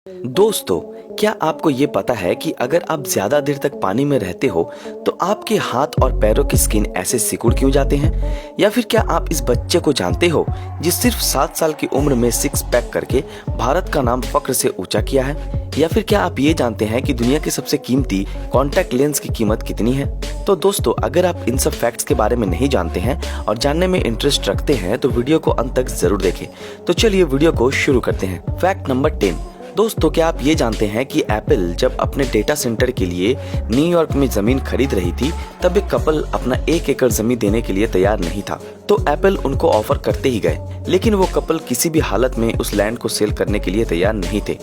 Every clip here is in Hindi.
दोस्तों, क्या आपको ये पता है कि अगर आप ज्यादा देर तक पानी में रहते हो तो आपके हाथ और पैरों की स्किन ऐसे सिकुड़ क्यों जाते हैं? या फिर क्या आप इस बच्चे को जानते हो जिस सिर्फ 7 साल की उम्र में 6 पैक करके भारत का नाम फक्र से ऊंचा किया है? या फिर क्या आप ये जानते हैं कि दुनिया की सबसे कीमती कॉन्टैक्ट लेंस की कीमत कितनी है? तो दोस्तों, अगर आप इन सब फैक्ट्स के बारे में नहीं जानते हैं और जानने में इंटरेस्ट रखते हैं तो वीडियो को अंत तक जरूर देखें। तो चलिए वीडियो को शुरू करते हैं। Fact number 10। दोस्तों, क्या आप ये जानते हैं कि एप्पल जब अपने डेटा सेंटर के लिए न्यूयॉर्क में जमीन खरीद रही थी तब एक कपल अपना 1 एकड़ जमीन देने के लिए तैयार नहीं था, तो एप्पल उनको ऑफर करते ही गए, लेकिन वो कपल किसी भी हालत में उस लैंड को सेल करने के लिए तैयार नहीं थे।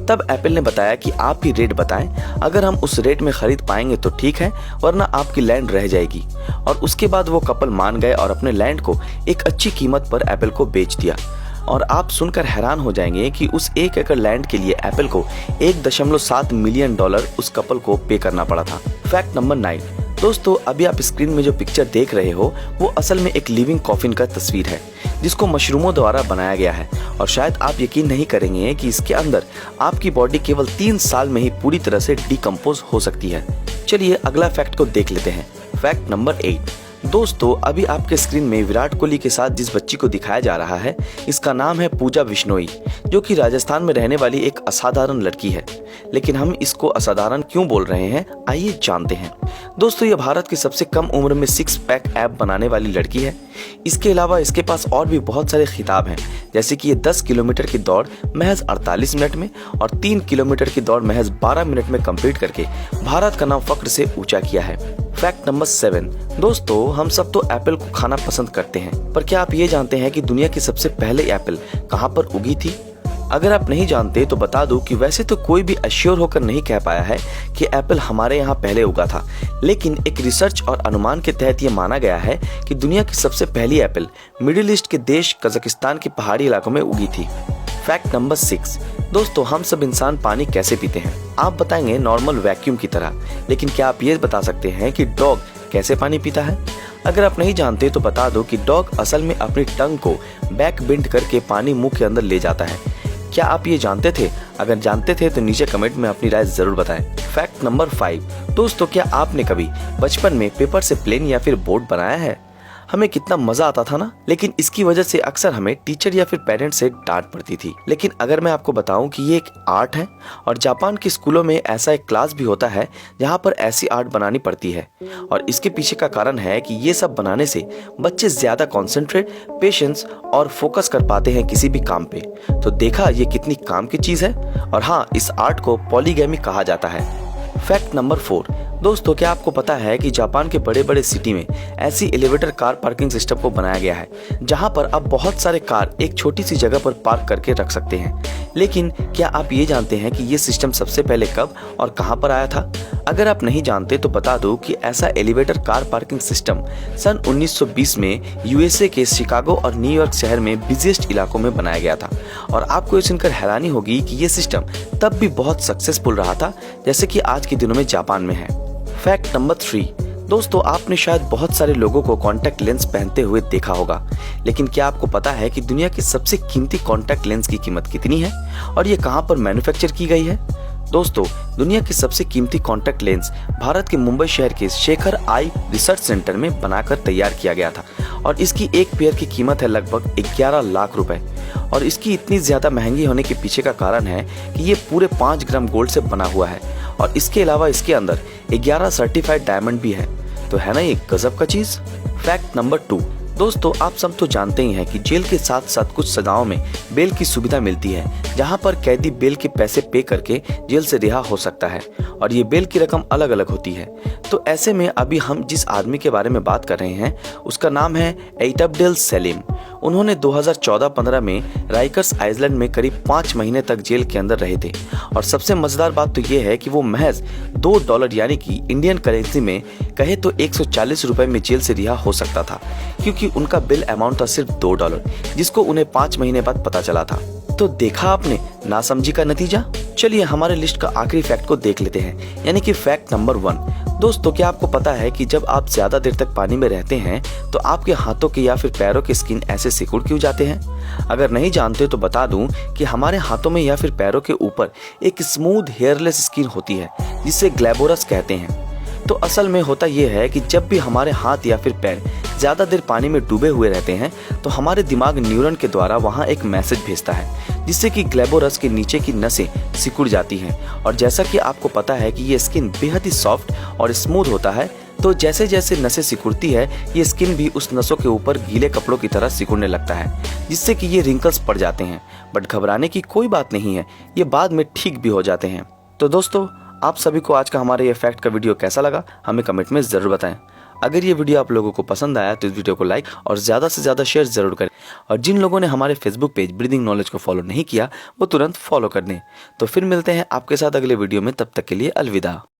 तब एप्पल ने बताया कि आप ही रेट बताएं, अगर हम उस रेट में खरीद पाएंगे तो ठीक है, वरना आपकी लैंड रह जाएगी। और उसके बाद वो कपल मान गए और अपने लैंड को एक अच्छी कीमत पर एप्पल को बेच दिया। और आप सुनकर हैरान हो जाएंगे कि उस 1 एकड़ लैंड के लिए एप्पल को $1.7 मिलियन उस कपल को पे करना पड़ा था। Fact number 9। दोस्तों, अभी आप स्क्रीन में जो पिक्चर देख रहे हो वो असल में एक लिविंग कॉफिन का तस्वीर है जिसको मशरूमों द्वारा बनाया गया है। और शायद आप यकीन नहीं करेंगे कि इसके अंदर आपकी बॉडी केवल 3 साल में ही पूरी तरह से डिकम्पोज हो सकती है। चलिए अगला फैक्ट को देख लेते हैं। Fact number 8। दोस्तों, अभी आपके स्क्रीन में विराट कोहली के साथ जिस बच्ची को दिखाया जा रहा है इसका नाम है पूजा बिश्नोई, जो कि राजस्थान में रहने वाली एक असाधारण लड़की है। लेकिन हम इसको असाधारण क्यों बोल रहे हैं, आइए जानते हैं। दोस्तों, ये भारत की सबसे कम उम्र में 6 पैक ऐप बनाने वाली लड़की है। इसके अलावा इसके पास और भी बहुत सारे खिताब हैं, जैसे कि ये 10 किलोमीटर की दौड़ महज 48 मिनट में और 3 किलोमीटर की दौड़ महज 12 मिनट में कंप्लीट करके भारत का नाम फक्र से ऊंचा किया है। Fact number 7। दोस्तों, हम सब तो एप्पल को खाना पसंद करते हैं, पर क्या आप ये जानते हैं कि दुनिया की सबसे पहले एप्पल कहां पर उगी थी? अगर आप नहीं जानते तो बता दूं कि वैसे तो कोई भी अश्योर होकर नहीं कह पाया है कि एप्पल हमारे यहाँ पहले उगा था, लेकिन एक रिसर्च और अनुमान के तहत ये माना गया है कि दुनिया की सबसे पहली एप्पल मिडिल ईस्ट के देश कजाकिस्तान के पहाड़ी इलाकों में उगी थी। Fact number 6। दोस्तों, हम सब इंसान पानी कैसे पीते हैं? आप बताएंगे नॉर्मल वैक्यूम की तरह, लेकिन क्या आप ये बता सकते हैं कि डॉग कैसे पानी पीता है? अगर आप नहीं जानते तो बता दो कि डॉग असल में अपनी टंग को बैक बेंड करके पानी मुंह के अंदर ले जाता है। क्या आप ये जानते थे? अगर जानते थे तो नीचे कमेंट में अपनी राय जरूर बताएं। Fact number 5। दोस्तों, क्या आपने कभी बचपन में पेपर से प्लेन या फिर बोट बनाया है? हमें कितना मजा आता था ना, लेकिन इसकी वजह से अक्सर हमें टीचर या फिर पेरेंट्स से डांट पड़ती थी। लेकिन अगर मैं आपको बताऊं कि ये एक आर्ट है और जापान के स्कूलों में ऐसा एक क्लास भी होता है जहां पर ऐसी आर्ट बनानी पड़ती है। और इसके पीछे का कारण है कि ये सब बनाने से बच्चे ज्यादा कॉन्सेंट्रेट, पेशेंस और फोकस कर पाते हैं किसी भी काम पे। तो देखा ये कितनी काम की चीज है। और हाँ, इस आर्ट को पॉलीगैमी कहा जाता है। Fact number 4। दोस्तों, क्या आपको पता है कि जापान के बड़े बड़े सिटी में ऐसी एलिवेटर कार पार्किंग सिस्टम को बनाया गया है जहां पर आप बहुत सारे कार एक छोटी सी जगह पर पार्क करके रख सकते हैं। लेकिन क्या आप ये जानते हैं कि ये सिस्टम सबसे पहले कब और कहां पर आया था? अगर आप नहीं जानते तो बता दो कि ऐसा एलिवेटर कार पार्किंग सिस्टम सन 1920 में यूएसए के शिकागो और न्यूयॉर्क शहर में बिजिएस्ट इलाकों में बनाया गया था। और आपको ये सुनकर हैरानी होगी कि ये सिस्टम तब भी बहुत सक्सेसफुल रहा था, जैसे कि आज के दिनों में जापान में है। Fact number 3। दोस्तों, आपने शायद बहुत सारे लोगों को कॉन्टैक्ट लेंस पहनते हुए देखा होगा, लेकिन क्या आपको पता है कि दुनिया की सबसे कीमती कॉन्टैक्ट लेंस की कीमत कितनी है और ये कहां पर मैन्युफैक्चर की गई है? दोस्तों, दुनिया की सबसे कीमती कॉन्टैक्ट लेंस भारत के मुंबई शहर के शेखर आई रिसर्च सेंटर में बनाकर तैयार किया गया था और इसकी एक पेयर की कीमत है लगभग 11 लाख रुपए। और इसकी इतनी ज्यादा महंगी होने के पीछे का कारण है कि ये पूरे 5 ग्राम गोल्ड से बना हुआ है और इसके अलावा इसके अंदर 11 सर्टिफाइड डायमंड भी है। तो है ना ये गजब का चीज। Fact number 2। दोस्तों, आप सब तो जानते ही हैं कि जेल के साथ साथ कुछ सजाओं में बेल की सुविधा मिलती है, जहां पर कैदी बेल के पैसे पे करके जेल से रिहा हो सकता है और ये बेल की रकम अलग अलग होती है। तो ऐसे में अभी हम जिस आदमी के बारे में बात कर रहे हैं उसका नाम है एइटबडेल सेलिम। उन्होंने 2014-15 में राइकर्स आइलैंड में करीब 5 महीने तक जेल के अंदर रहे थे। और सबसे मजेदार बात तो ये है कि वो महज $2 यानी कि इंडियन करेंसी में कहे तो 140 रुपए में जेल से रिहा हो सकता था, क्योंकि उनका बिल अमाउंट था सिर्फ $2, जिसको उन्हें 5 महीने बाद पता चला था। तो देखा आपने नासमझी का नतीजा। चलिए हमारे लिस्ट का आखिरी फैक्ट को देख लेते हैं, यानी कि फैक्ट नंबर 1। दोस्तों, क्या आपको पता है कि जब आप ज्यादा देर तक पानी में रहते हैं तो आपके हाथों के या फिर पैरों की स्किन ऐसे सिकुड़ क्यों जाते हैं? अगर नहीं जानते तो बता दूं कि हमारे हाथों में या फिर पैरों के ऊपर एक स्मूथ हेयरलेस स्किन होती है जिसे ग्लैमोरस कहते हैं। तो असल में होता यह है कि जब भी हमारे हाथ या फिर पैर ज़्यादा देर पानी में डूबे हुए रहते हैं तो हमारे दिमाग न्यूरॉन के द्वारा वहाँ एक मैसेज भेजता है जिससे कि ग्लैमोरस के नीचे की नसें सिकुड़ जाती हैं। और जैसा कि आपको पता है कि ये स्किन बेहद ही सॉफ्ट और स्मूथ होता है, तो जैसे जैसे नसें सिकुड़ती है ये स्किन भी उस नसों के ऊपर गीले कपड़ों की तरह सिकुड़ने लगता है जिससे कि ये रिंकल्स पड़ जाते हैं। बट घबराने की कोई बात नहीं है, ये बाद में ठीक भी हो जाते हैं। तो दोस्तों, आप सभी को आज का हमारे ये फैक्ट का वीडियो कैसा लगा हमें कमेंट में ज़रूर बताएं। अगर ये वीडियो आप लोगों को पसंद आया तो इस वीडियो को लाइक और ज़्यादा से ज़्यादा शेयर ज़रूर करें। और जिन लोगों ने हमारे फेसबुक पेज ब्रीदिंग नॉलेज को फॉलो नहीं किया वो तुरंत फॉलो कर दें। तो फिर मिलते हैं आपके साथ अगले वीडियो में, तब तक के लिए अलविदा।